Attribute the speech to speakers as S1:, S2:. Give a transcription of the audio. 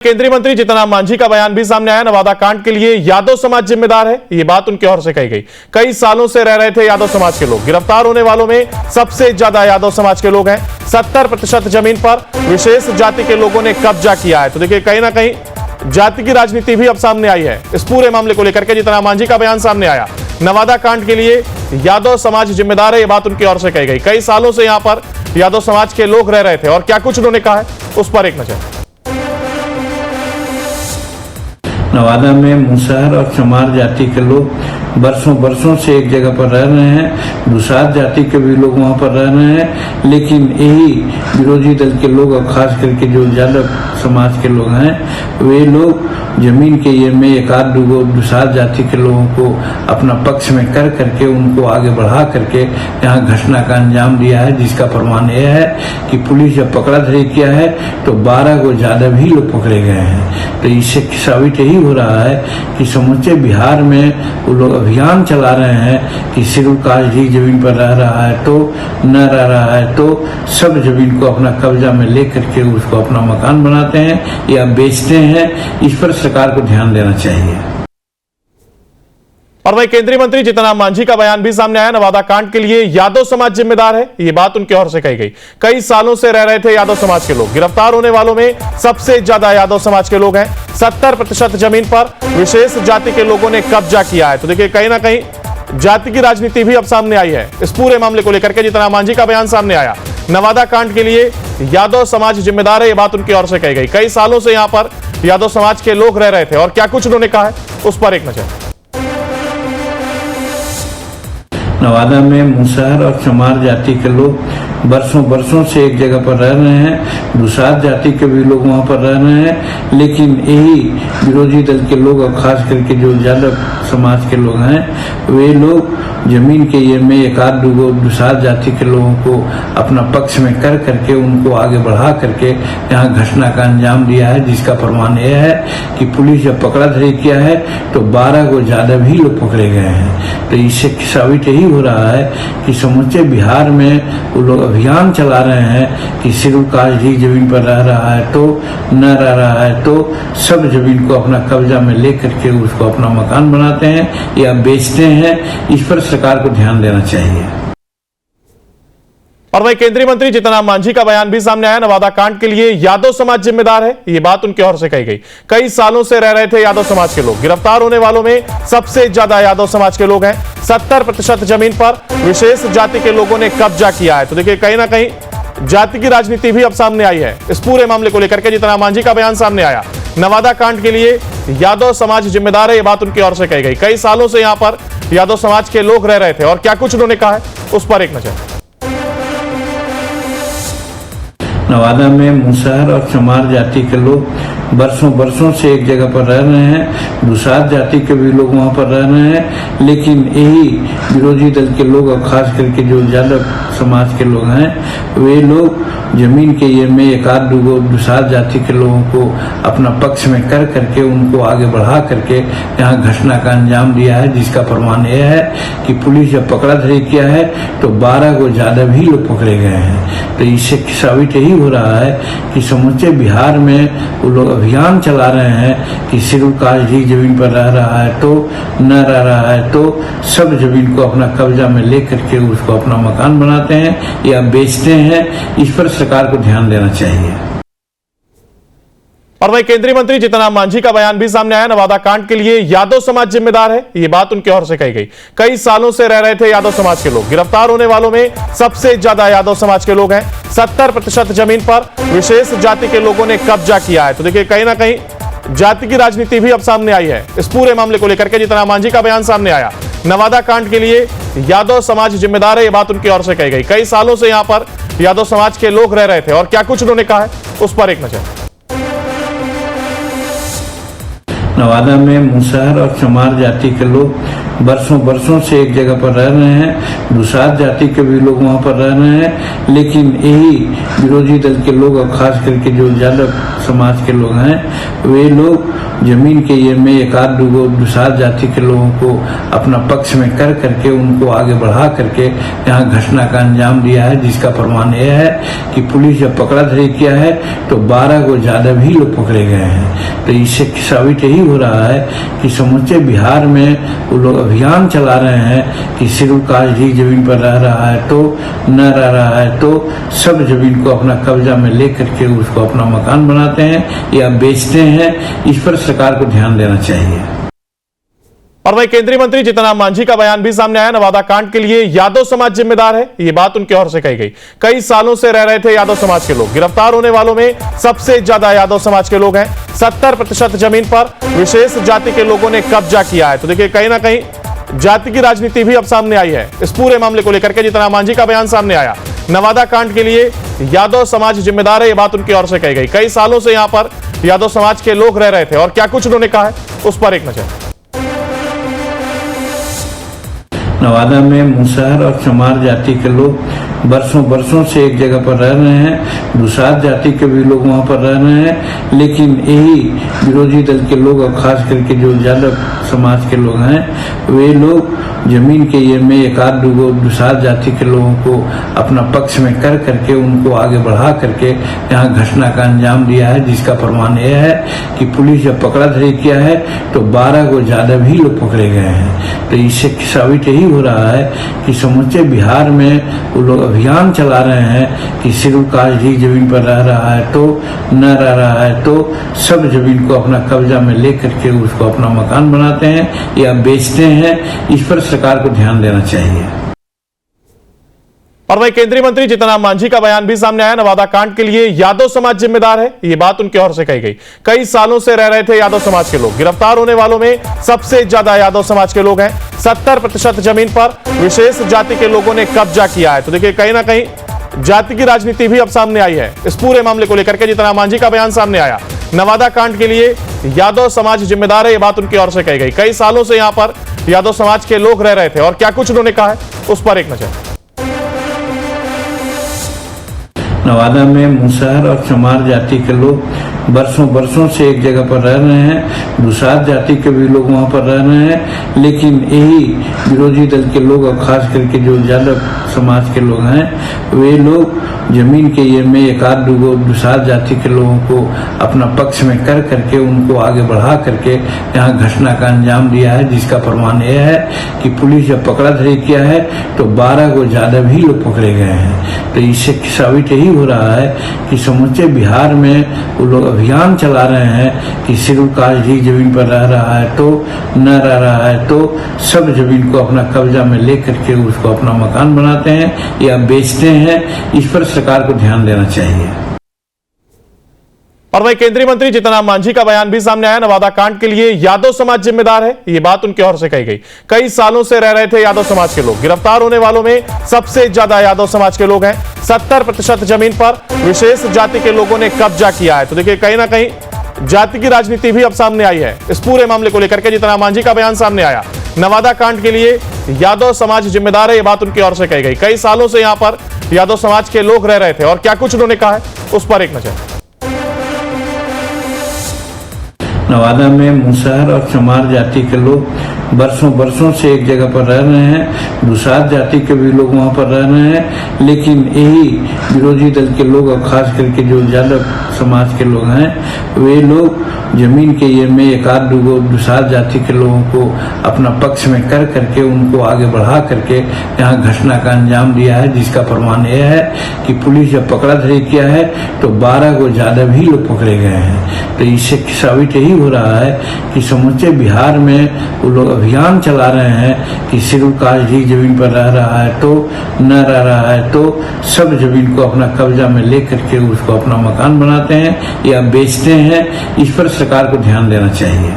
S1: केंद्रीय मंत्री जीतन राम मांझी का बयान भी सामने आया। नवादा कांड के लिए यादव समाज जिम्मेदार है, ये बात उनके ओर से कही गई। कई सालों से रह रहे थे यादव समाज के लोग। गिरफ्तार होने वालों में सबसे ज्यादा यादव समाज के लोग हैं। 70% जमीन पर विशेष जाति के लोगों ने कब्जा किया है। तो देखिए, कहीं ना कहीं जाति की राजनीति भी अब सामने आई है। इस पूरे मामले को लेकर के जीतन राम मांझी का बयान सामने आया। नवादा कांड के लिए यादव समाज जिम्मेदार है, ये बात उनकी ओर से कही गई। कई सालों से यहां पर यादव समाज के लोग रह रहे थे और क्या कुछ उन्होंने कहा है, उस पर एक नजर।
S2: नवादा में मुसहर और चमार जाति के लोग बरसों से एक जगह पर रह रहे हैं। दुसाध जाति के भी लोग वहां पर रह रहे हैं, लेकिन यही विरोधी दल के लोग और खास करके जो यादव समाज के लोग हैं, वे लोग जमीन के ये में एक आध दो दुसाध जाति के लोगों को अपना पक्ष में कर करके उनको आगे बढ़ा करके यहाँ घटना का अंजाम दिया है, जिसका प्रमाण यह है कि पुलिस जब पकड़ा धरी किया है तो 12 को ज्यादा भी लोग पकड़े गए हैं। तो इससे साबित यही हो रहा है कि समूचे बिहार में वो लोग अभियान चला रहे हैं कि शेड्यूल कास्ट भी जमीन पर रह रहा है तो न रह रहा है तो सब जमीन को अपना कब्जा में लेकर के उसको अपना मकान बनाते हैं या बेचते हैं। इस पर सरकार को ध्यान देना चाहिए।
S1: और वही केंद्रीय मंत्री जीतन राम मांझी का बयान भी सामने आया। नवादा कांड के लिए यादव समाज जिम्मेदार है, ये बात उनके ओर से कही गई। कई सालों से रह रहे थे यादव समाज के लोग। गिरफ्तार होने वालों में सबसे ज्यादा यादव समाज के लोग हैं। 70% जमीन पर विशेष जाति के लोगों ने कब्जा किया है। तो देखिए, कहीं ना कहीं जाति की राजनीति भी अब सामने आई है। इस पूरे मामले को लेकर के जीतन राम मांझी का बयान सामने आया। नवादा कांड के लिए यादव समाज जिम्मेदार है, ये बात उनकी ओर से कही गई। कई सालों से यहां पर यादव समाज के लोग रह रहे थे और क्या कुछ उन्होंने कहा है, उस पर एक नजर।
S2: नवादा में मुसहर और चमार जाति के लोग बरसों से एक जगह पर रह रहे हैं। दुसाध जाति के भी लोग वहां पर रह रहे हैं, लेकिन यही विरोधी दल के लोग और खास करके जो यादव समाज के लोग हैं, वे लोग जमीन के ये में एक आध दो दुसाध जाति के लोगों को अपना पक्ष में कर करके उनको आगे बढ़ा करके यहाँ घटना का अंजाम दिया है, जिसका प्रमाण यह है कि पुलिस जब पकड़ा धरी किया है तो 12 को ज्यादा भी लोग पकड़े गए हैं। तो इससे साबित यही हो रहा है कि समूचे बिहार में वो लोग अभियान चला रहे हैं कि शेड्यूल कास्ट भी जमीन पर रह रहा है तो न रह रहा है तो सब जमीन को अपना कब्जा में लेकर के उसको अपना मकान बनाते हैं या बेचते हैं। इस पर सरकार को ध्यान देना चाहिए।
S1: और वही केंद्रीय मंत्री जीतन राम मांझी का बयान भी सामने आया। नवादा कांड के लिए यादव समाज जिम्मेदार है, ये बात उनके ओर से कही गई। कई सालों से रह रहे थे यादव समाज के लोग। गिरफ्तार होने वालों में सबसे ज्यादा यादव समाज के लोग हैं। 70% जमीन पर विशेष जाति के लोगों ने कब्जा किया है। तो देखिए, कहीं ना कहीं जाति की राजनीति भी अब सामने आई है। इस पूरे मामले को लेकर के जीतन राम मांझी का बयान सामने आया। नवादा कांड के लिए यादव समाज जिम्मेदार है, ये बात उनकी ओर से कही गई। कई सालों से यहां पर यादव समाज के लोग रह रहे थे और क्या कुछ उन्होंने कहा है, उस पर एक नजर।
S2: नवादा में मुसहर और चमार जाति के लोग बरसों से एक जगह पर रह रहे हैं। दुसाध जाति के भी लोग वहां पर रह रहे हैं, लेकिन यही विरोधी दल के लोग और खास करके जो यादव समाज के लोग हैं, वे लोग जमीन के ये में एक आध दो दुसाध जाति के लोगों को अपना पक्ष में कर करके उनको आगे बढ़ा करके यहाँ घटना का अंजाम दिया है, जिसका प्रमाण यह है कि पुलिस जब पकड़ा धरी किया है तो 12 को ज्यादा भी लोग पकड़े गए हैं। तो इससे साबित यही हो रहा है कि समूचे बिहार में वो लोग अभियान चला रहे हैं कि शेड्यूल कास्ट भी जमीन पर रह रहा है तो न रह रहा है तो सब जमीन को अपना कब्जा में लेकर के उसको अपना मकान बनाते हैं या बेचते हैं। इस पर सरकार को ध्यान देना चाहिए।
S1: और वही केंद्रीय मंत्री जीतन राम मांझी का बयान भी सामने आया। नवादा कांड के लिए यादव समाज जिम्मेदार है, ये बात उनके ओर से कही गई। कई सालों से रह रहे थे यादव समाज के लोग। गिरफ्तार होने वालों में सबसे ज्यादा यादव समाज के लोग हैं। 70% जमीन पर विशेष जाति के लोगों ने कब्जा किया है। तो देखिए, कहीं ना कहीं जाति की राजनीति भी अब सामने आई है। इस पूरे मामले को लेकर के जीतन राम मांझी का बयान सामने आया। नवादा कांड के लिए यादव समाज जिम्मेदार है, ये बात उनकी ओर से कही गई। कई सालों से यहां पर यादव समाज के लोग रह रहे थे और क्या कुछ उन्होंने कहा है, उस पर एक नजर।
S2: नवादा में मुसहर और चमार जाति के लोग बरसों बरसों से एक जगह पर रह रहे हैं, दुसाध जाति के भी लोग वहाँ पर रह रहे हैं, लेकिन यही विरोधी दल के लोग और खास करके जो यादव समाज के लोग हैं, वे लोग जमीन के ये में एक आध दो दुसाध जाति के लोगों को अपना पक्ष में कर करके उनको आगे बढ़ा करके यहाँ घटना का अंजाम दिया है, जिसका प्रमाण यह है कि पुलिस जब पकड़ा धरी किया है तो 12 को ज्यादा भी लोग पकड़े गए हैं। तो इससे साबित यही हो रहा है कि समूचे बिहार में वो लोग अभियान चला रहे हैं कि शेड्यूल कास्ट ही जमीन पर रह रहा है तो न रह रहा है तो सब जमीन को अपना कब्जा में ले करके उसको अपना मकान बनाते हैं या बेचते हैं। इस पर सरकार को ध्यान देना चाहिए।
S1: और वही केंद्रीय मंत्री जीतन राम मांझी का बयान भी सामने आया। नवादा कांड के लिए यादव समाज जिम्मेदार है, ये बात उनकी ओर से कही गई। कई सालों से रह रहे थे यादव समाज के लोग। गिरफ्तार होने वालों में सबसे ज्यादा यादव समाज के लोग हैं। 70% जमीन पर विशेष जाति के लोगों ने कब्जा किया है। तो देखिए, कहीं ना कहीं जाति की राजनीति भी अब सामने आई है। इस पूरे मामले को लेकर के जीतन राम मांझी का बयान सामने आया। नवादा कांड के लिए यादव समाज जिम्मेदार है, ये बात उनकी ओर से कही गई। कई सालों से यहां पर यादव समाज के लोग रह रहे थे और क्या कुछ उन्होंने कहा है, उस पर एक नजर।
S2: नवादा में मुसहर और चमार जाति के लोग बरसों बरसों से एक जगह पर रह रहे हैं, दुसाध जाति के भी लोग वहाँ पर रह रहे हैं, लेकिन यही विरोधी दल के लोग और खास करके जो यादव समाज के लोग हैं, वे लोग जमीन के ये में एक आध दो दुसाध जाति के लोगों को अपना पक्ष में कर करके उनको आगे बढ़ा करके यहाँ घटना का अंजाम दिया है, जिसका प्रमाण यह है कि पुलिस जब पकड़ा धरी किया है तो 12 को ज्यादा भी लोग पकड़े गए हैं। तो इससे साबित यही हो रहा है कि समूचे बिहार में वो लोग अभियान चला रहे हैं कि शेड्यूल कास्ट ही जमीन पर रह रहा है तो न रह रहा है तो सब जमीन को अपना कब्जा में ले करके उसको अपना मकान बनाते हैं या बेचते हैं। इस पर सरकार को ध्यान देना चाहिए।
S1: और वही केंद्रीय मंत्री जीतन राम मांझी का बयान भी सामने आया। नवादा कांड के लिए यादव समाज जिम्मेदार है, ये बात उनकी ओर से कही गई। कई सालों से रह रहे थे यादव समाज के लोग। गिरफ्तार होने वालों में सबसे ज्यादा यादव समाज के लोग हैं। 70% जमीन पर विशेष जाति के लोगों ने कब्जा किया है। तो देखिए, कहीं ना कहीं जाति की राजनीति भी अब सामने आई है। इस पूरे मामले को लेकर के जीतन राम मांझी का बयान सामने आया। नवादा कांड के लिए यादव समाज जिम्मेदार है, ये बात उनकी ओर से कही गई। कई सालों से यहां पर यादव समाज के लोग रह रहे थे और क्या कुछ उन्होंने कहा है, उस पर एक नजर।
S2: नवादा में मुसहर और चमार जाति के लोग बरसों बरसों से एक जगह पर रह रहे हैं, दुसाध जाति के भी लोग वहाँ पर रह रहे हैं, लेकिन यही विरोधी दल के लोग और खास करके जो यादव समाज के लोग हैं, वे लोग जमीन के ये में एक आध दो दुसाध जाति के लोगों को अपना पक्ष में कर करके उनको आगे बढ़ा करके यहाँ घटना का अंजाम दिया है, जिसका प्रमाण यह है कि पुलिस जब पकड़ा धरी किया है तो 12 को ज्यादा भी लोग पकड़े गए हैं। तो इससे साबित यही हो रहा है कि समूचे बिहार में वो लोग अभियान चला रहे हैं कि शेड्यूल कास्ट ही जमीन पर रह रहा है तो न रह रहा है तो सब जमीन को अपना कब्जा में ले करके उसको अपना मकान बनाते हैं या बेचते हैं। इस पर सरकार को ध्यान देना चाहिए।
S1: और वही केंद्रीय मंत्री जीतन राम मांझी का बयान भी सामने आया। नवादा कांड के लिए यादव समाज जिम्मेदार है, ये बात उनकी ओर से कही गई। कई सालों से रह रहे थे यादव समाज के लोग। गिरफ्तार होने वालों में सबसे ज्यादा यादव समाज के लोग हैं। 70% जमीन पर विशेष जाति के लोगों ने कब्जा किया है। तो देखिए, कहीं ना कहीं जाति की राजनीति भी अब सामने आई है। इस पूरे मामले को लेकर के जीतन राम मांझी का बयान सामने आया। नवादा कांड के लिए यादव समाज जिम्मेदार है, ये बात उनकी ओर से कही गई। कई सालों से यहां पर यादव समाज के लोग रह रहे थे और क्या कुछ उन्होंने कहा है, उस पर एक नजर।
S2: नवादा में मुसहर और चमार जाति के लोग बरसों बरसों से एक जगह पर रह रहे हैं, दुसाध जाति के भी लोग वहाँ पर रह रहे हैं, लेकिन यही विरोधी दल के लोग और खास करके जो यादव समाज के लोग हैं, वे लोग जमीन के ये में एक आध दो दुसाध जाति के लोगों को अपना पक्ष में कर करके उनको आगे बढ़ा करके यहाँ घटना का अंजाम दिया है, जिसका प्रमाण यह है कि पुलिस जब पकड़ा धरी किया है तो 12 को ज्यादा भी लोग पकड़े गए हैं। तो इससे साबित यही हो रहा है कि समूचे बिहार में वो लोग अभियान चला रहे हैं कि शेड्यूल कास्ट ही जमीन पर रह रहा है तो न रह रहा है तो सब जमीन को अपना कब्जा में ले करके उसको अपना मकान बनाते हैं या बेचते हैं। इस पर सरकार को ध्यान देना चाहिए।